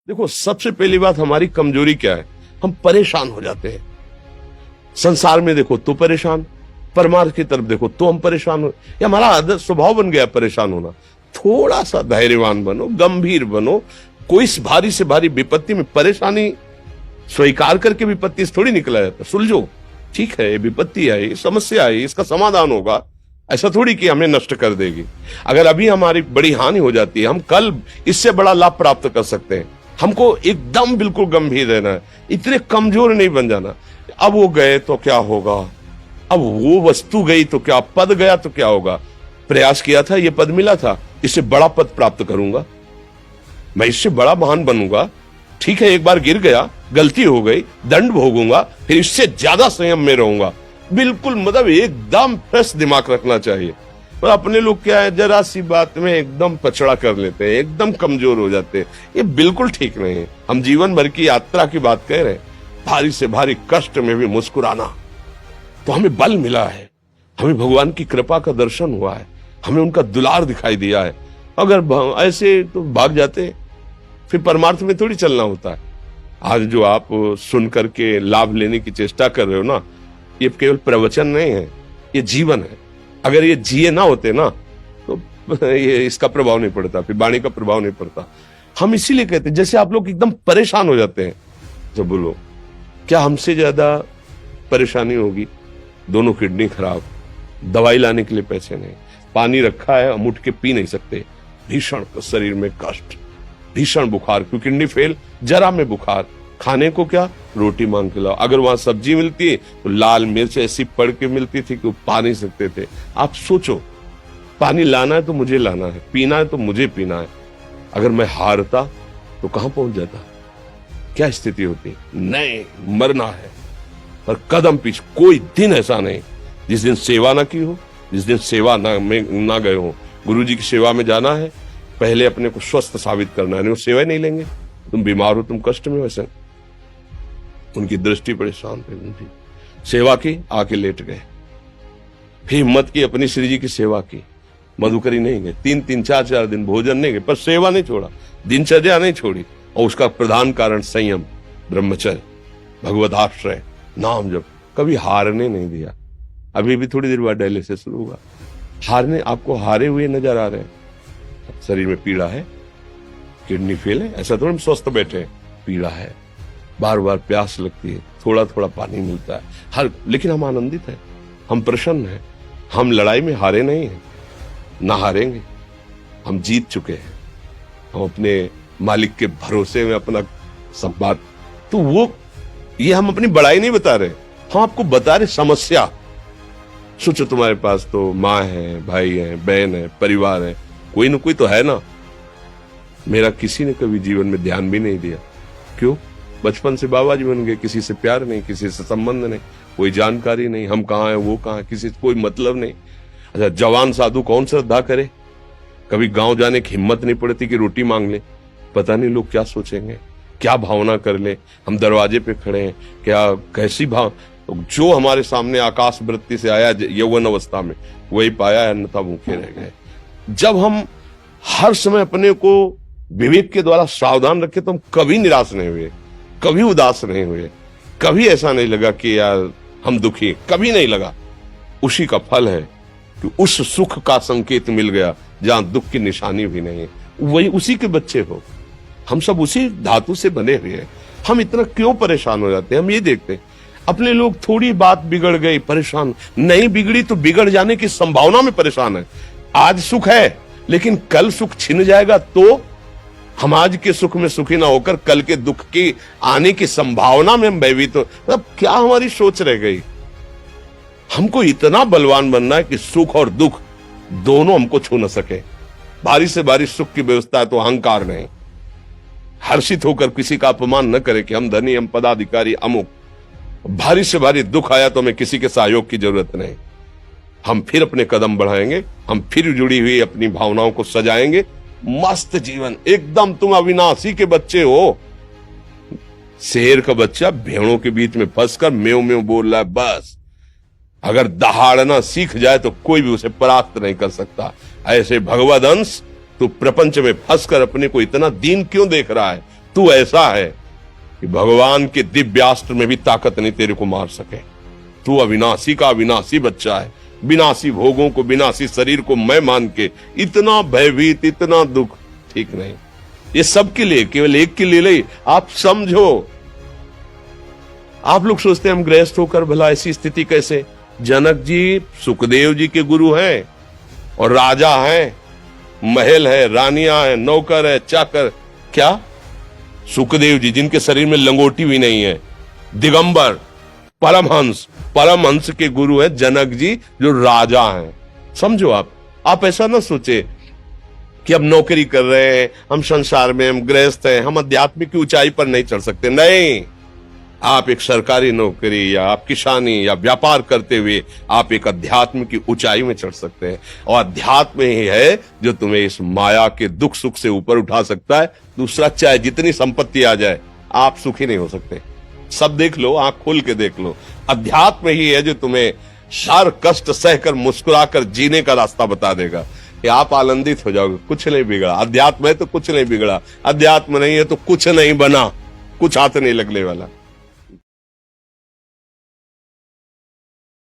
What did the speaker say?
देखो, सबसे पहली बात हमारी कमजोरी क्या है, हम परेशान हो जाते हैं। संसार में देखो तो परेशान, परमार्थ की तरफ देखो तो हम परेशान हो, ये हमारा आदत स्वभाव बन गया परेशान होना। थोड़ा सा धैर्यवान बनो, गंभीर बनो। कोई इस भारी से भारी विपत्ति में परेशानी स्वीकार करके विपत्ति से थोड़ी निकला जाता। सुलझो, ठीक है, ये विपत्ति आई, समस्या आई, इसका समाधान होगा। ऐसा थोड़ी कि हमें नष्ट कर देगी। अगर अभी हमारी बड़ी हानि हो जाती है, हम कल इससे बड़ा लाभ प्राप्त कर सकते हैं। हमको एकदम बिल्कुल गंभीर रहना है, इतने कमजोर नहीं बन जाना। अब वो गए तो क्या होगा, अब वो वस्तु गई तो क्या, पद गया तो क्या होगा। प्रयास किया था, ये पद मिला था, इससे बड़ा पद प्राप्त करूंगा, मैं इससे बड़ा महान बनूंगा। ठीक है, एक बार गिर गया, गलती हो गई, दंड भोगूंगा, फिर इससे ज्यादा संयम में रहूंगा। बिल्कुल, मतलब एकदम फ्रेश दिमाग रखना चाहिए। पर अपने लोग क्या है, जरा सी बात में एकदम पछड़ा कर लेते हैं, एकदम कमजोर हो जाते हैं। ये बिल्कुल ठीक नहीं है। हम जीवन भर की यात्रा की बात कह रहे हैं, भारी से भारी कष्ट में भी मुस्कुराना, तो हमें बल मिला है, हमें भगवान की कृपा का दर्शन हुआ है, हमें उनका दुलार दिखाई दिया है। अगर ऐसे तो भाग जाते, फिर परमार्थ में थोड़ी चलना होता है। आज जो आप सुन करके लाभ लेने की चेष्टा कर रहे हो ना, ये केवल प्रवचन नहीं है, ये जीवन है। अगर ये जिए ना होते ना तो ये इसका प्रभाव नहीं पड़ता, फिर वाणी का प्रभाव नहीं पड़ता। हम इसीलिए कहते हैं, जैसे आप लोग एकदम परेशान हो जाते हैं, तो बोलो क्या हमसे ज्यादा परेशानी होगी। दोनों किडनी खराब, दवाई लाने के लिए पैसे नहीं, पानी रखा है हम उठ के पी नहीं सकते, भीषण शरीर में कष्ट, भीषण बुखार, क्योंकि किडनी फेल, जरा में बुखार, खाने को क्या, रोटी मांग के लाओ। अगर वहां सब्जी मिलती तो लाल मिर्च ऐसी पड़ के मिलती थी कि वो पा नहीं सकते थे। आप सोचो, पानी लाना है तो मुझे लाना है, पीना है तो मुझे पीना है। अगर मैं हारता तो कहां पहुंच जाता, क्या स्थिति होती। नहीं, मरना है, पर कदम पीछे। कोई दिन ऐसा नहीं जिस दिन सेवा ना की हो, जिस दिन सेवा ना गए हो। गुरु जी की सेवा में जाना है, पहले अपने को स्वस्थ साबित करना है, नहीं वो सेवा ही नहीं लेंगे। तुम बीमार हो, तुम कष्ट में, वैसे उनकी दृष्टि बड़े शांत है, उनकी सेवा की, आके लेट गए। फिर हिम्मत की, अपनी श्री जी की सेवा की, मधुकरी नहीं गए, 3-3, 4-4 दिन भोजन नहीं गए, पर सेवा नहीं छोड़ा, दिनचर्या नहीं छोड़ी। और उसका प्रधान कारण संयम, ब्रह्मचर्य, भगवत आश्रय, नाम जप, कभी हारने नहीं दिया। अभी भी थोड़ी देर बाद डायलिसिस शुरू हुआ, हारने, आपको हारे हुए नजर आ रहे हैं। शरीर में पीड़ा है, किडनी फेल है, ऐसा थोड़ा हम स्वस्थ बैठे हैं, पीड़ा है, बार बार प्यास लगती है, थोड़ा थोड़ा पानी मिलता है, हर, लेकिन हम आनंदित हैं, हम प्रसन्न हैं। हम लड़ाई में हारे नहीं हैं, ना हारेंगे, हम जीत चुके हैं। हम अपने मालिक के भरोसे में अपना सब बात, तो वो, ये हम अपनी बड़ाई नहीं बता रहे, हम आपको बता रहे समस्या। सोचो, तुम्हारे पास तो माँ है, भाई है, बहन है, परिवार है, कोई ना कोई तो है ना। मेरा किसी ने कभी जीवन में ध्यान भी नहीं दिया। क्यों? बचपन से बाबा जी बन गए, किसी से प्यार नहीं, किसी से संबंध नहीं, कोई जानकारी नहीं, हम कहाँ हैं, वो कहाँ है, किसी से कोई मतलब नहीं। अच्छा, जवान साधु कौन श्रद्धा करे? कभी गांव जाने की हिम्मत नहीं पड़ती कि रोटी मांग ले, पता नहीं लोग क्या सोचेंगे, क्या भावना कर ले। हम दरवाजे पे खड़े हैं, क्या कैसी भाव, जो हमारे सामने आकाश वृत्ति से आया यौवन अवस्था में, वही पाया, अन्यथा भूखे रह गए। जब हम हर समय अपने को विवेक के द्वारा सावधान रखे, तो हम कभी निराश नहीं हुए, कभी उदास नहीं हुए, कभी ऐसा नहीं लगा कि यार हम दुखी, कभी नहीं लगा। उसी का फल है कि उस सुख का संकेत मिल गया जहां दुख की निशानी भी नहीं है। वही उसी के बच्चे हो, हम सब उसी धातु से बने हुए हैं। हम इतना क्यों परेशान हो जाते हैं? हम ये देखते हैं अपने लोग, थोड़ी बात बिगड़ गई परेशान, नहीं बिगड़ी तो बिगड़ जाने की संभावना में परेशान है। आज सुख है, लेकिन कल सुख छिन जाएगा, तो हम आज के सुख में सुखी ना होकर कल के दुख की आने की संभावना में हम भयभीत हो। मतलब क्या हमारी सोच रह गई? हमको इतना बलवान बनना है कि सुख और दुख दोनों हमको छू न सके। भारी से भारी सुख की व्यवस्था है तो अहंकार नहीं, हर्षित होकर किसी का अपमान न करे कि हम धनी, हम पदाधिकारी, अमुक। भारी से भारी दुख आया तो हमें किसी के सहयोग की जरूरत नहीं, हम फिर अपने कदम बढ़ाएंगे, हम फिर जुड़ी हुई अपनी भावनाओं को सजाएंगे। मस्त जीवन, एकदम तुम अविनाशी के बच्चे हो। शेर का बच्चा भेड़ों के बीच में फंसकर म्यों म्यों बोल रहा है, बस अगर दहाड़ना सीख जाए तो कोई भी उसे परास्त नहीं कर सकता। ऐसे भगवद अंश, तू प्रपंच में फंसकर अपने को इतना दीन क्यों देख रहा है? तू ऐसा है कि भगवान के दिव्यास्त्र में भी ताकत नहीं तेरे को मार सके। तू अविनाशी का अविनाशी बच्चा है, विनाशी भोगों को, विनाशी शरीर को मैं मान के इतना भयभीत, इतना दुख ठीक नहीं। ये सबके लिए, केवल एक के लिए नहीं। आप समझो, आप लोग सोचते हैं हम गृहस्थ होकर भला ऐसी स्थिति कैसे। जनक जी सुखदेव जी के गुरु हैं और राजा हैं, महल है, रानियां हैं, नौकर है, चाकर। क्या सुखदेव जी जिनके शरीर में लंगोटी भी नहीं है, दिगंबर, परमहंस के गुरु हैं जनक जी जो राजा हैं। समझो, आप ऐसा ना सोचे कि अब नौकरी कर रहे हैं, हम संसार में, हम गृहस्थ हैं, हम आध्यात्मिक की ऊंचाई पर नहीं चढ़ सकते। नहीं, आप एक सरकारी नौकरी या आप किसानी या व्यापार करते हुए आप एक अध्यात्म की ऊंचाई में चढ़ सकते हैं। और अध्यात्म ही है जो तुम्हें इस माया के दुख सुख से ऊपर उठा सकता है। दूसरा, चाहे जितनी संपत्ति आ जाए, आप सुखी नहीं हो सकते। सब देख लो, आंख खोल के देख लो, अध्यात्म ही है जो तुम्हें हर कष्ट सहकर मुस्कुराकर जीने का रास्ता बता देगा कि आप आनंदित हो जाओगे। कुछ नहीं बिगड़ा, अध्यात्म है तो कुछ नहीं बिगड़ा, अध्यात्म नहीं है तो कुछ नहीं बना, कुछ हाथ नहीं लगने वाला।